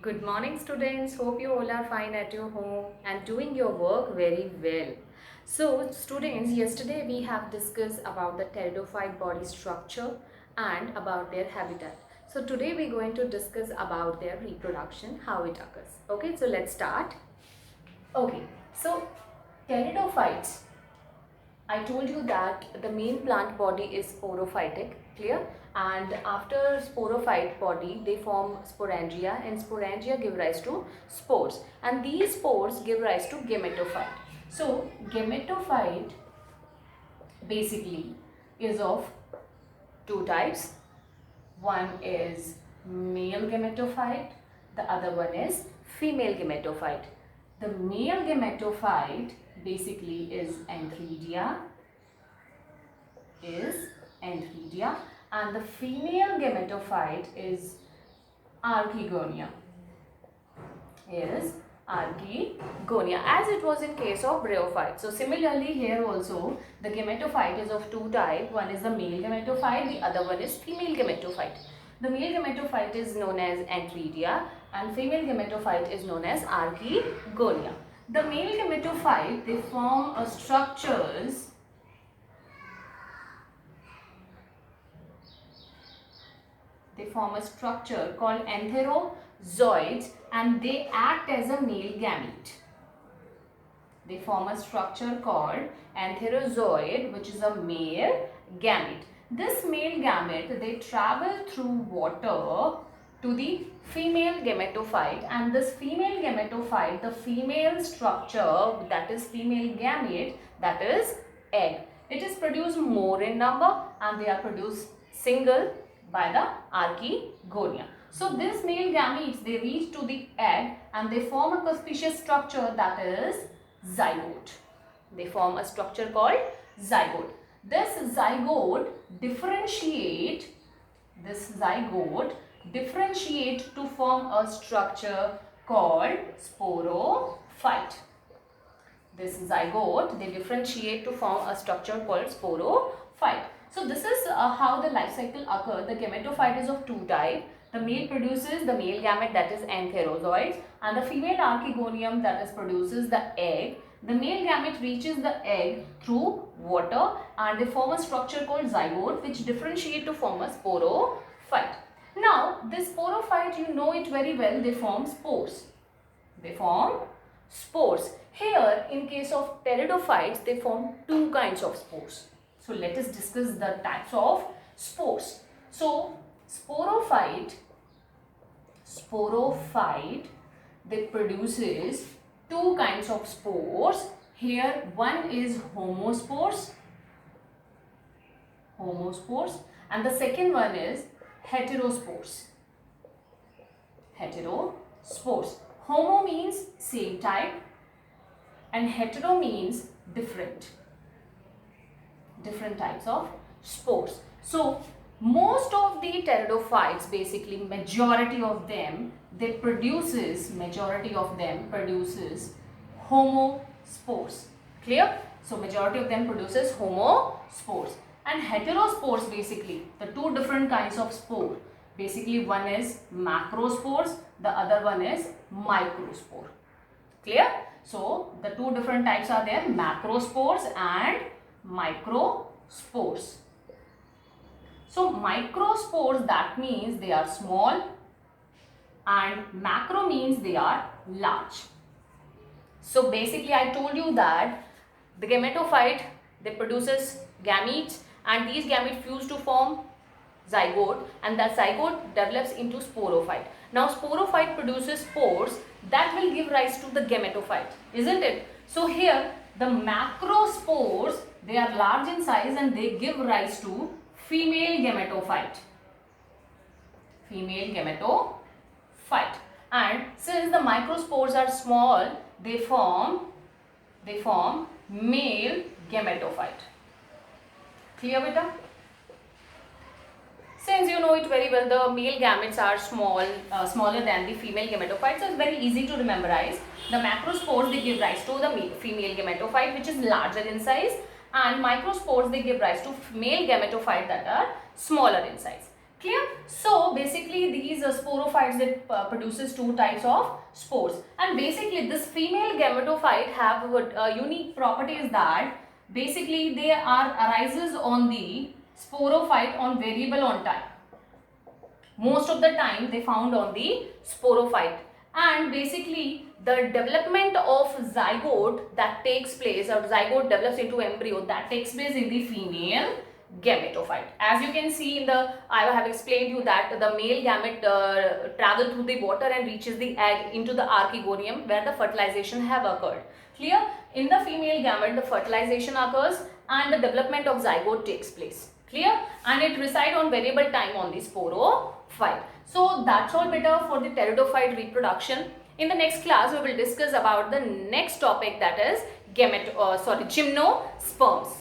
Good morning, students. Hope you all are fine at your home and doing your work very well. So, students, yesterday we have discussed about the pteridophyte body structure and about their habitat. So, today we're going to discuss about their reproduction, how it occurs. Okay, so let's start. Okay, so pteridophytes, I told you that the main plant body is sporophytic, clear? And after sporophyte body, they form sporangia, and sporangia give rise to spores. And these spores give rise to gametophyte. So, gametophyte basically is of two types. One is male gametophyte, the other one is female gametophyte. The male gametophyte basically is Antheridia, and the female gametophyte is Archegonia, as it was in case of bryophyte. So similarly here also the gametophyte is of two types. One is the male gametophyte, the other one is female gametophyte. The male gametophyte is known as Antheridia and female gametophyte is known as Archegonia. The male gametophyte, they form a structure called antherozoids, and they act as a male gamete. They form a structure called antherozoid, which is a male gamete. This male gamete, they travel through water to the female gametophyte, and this female gametophyte, the female structure, that is female gamete, that is egg. It is produced more in number and they are produced single by the Archegonia. So this male gametes, they reach to the egg and they form a conspicuous structure, that is zygote. They form a structure called zygote. This zygote differentiate to form a structure called sporophyte. This zygote, they differentiate to form a structure called sporophyte. So this is how the life cycle occurs. The gametophyte is of two types. The male produces the male gamete, that is antherozoids, and the female archegonium, that is produces the egg. The male gamete reaches the egg through water and they form a structure called zygote, which differentiate to form a sporophyte. Now this sporophyte, you know it very well, they form spores. Here in case of pteridophytes, they form two kinds of spores. So let us discuss the types of spores. So sporophyte, they produces two kinds of spores. Here one is homospores, and the second one is heterospores. Homo means same type and hetero means different types of spores. So most of the pteridophytes, basically majority of them produces homospores. Clear? So majority of them produces homospores. And heterospores, basically the two different kinds of spore. Basically one is macrospores, the other one is microspore. Clear? So the two different types are there, macrospores and microspores. So microspores, that means they are small and macro means they are large. So basically I told you that the gametophyte, they produces gametes and these gametes fuse to form zygote and that zygote develops into sporophyte. Now sporophyte produces spores that will give rise to the gametophyte, isn't it? So here the macrospores, they are large in size and they give rise to female gametophyte. And since the microspores are small, they form male gametophyte. Clear, beta? Since you know it very well, the male gametes are smaller than the female gametophyte, so it's very easy to memorize. The macrospores, they give rise to the female gametophyte, which is larger in size, and microspores, they give rise to male gametophyte that are smaller in size. Clear? So basically these sporophytes that produces two types of spores, and basically this female gametophyte have a unique property is that basically they are arises on the sporophyte on variable on time. Most of the time they found on the sporophyte, and basically the development of zygote that takes place, or zygote develops into embryo, that takes place in the female gametophyte. As you can see in the, I have explained you that the male gamete travel through the water and reaches the egg into the archegonium where the fertilization have occurred. Clear? In the female gamete the fertilization occurs and the development of zygote takes place. Clear? And it reside on variable time on the sporophyte. So that's all better for the pteridophyte reproduction. In the next class we will discuss about the next topic, that is gymnosperms.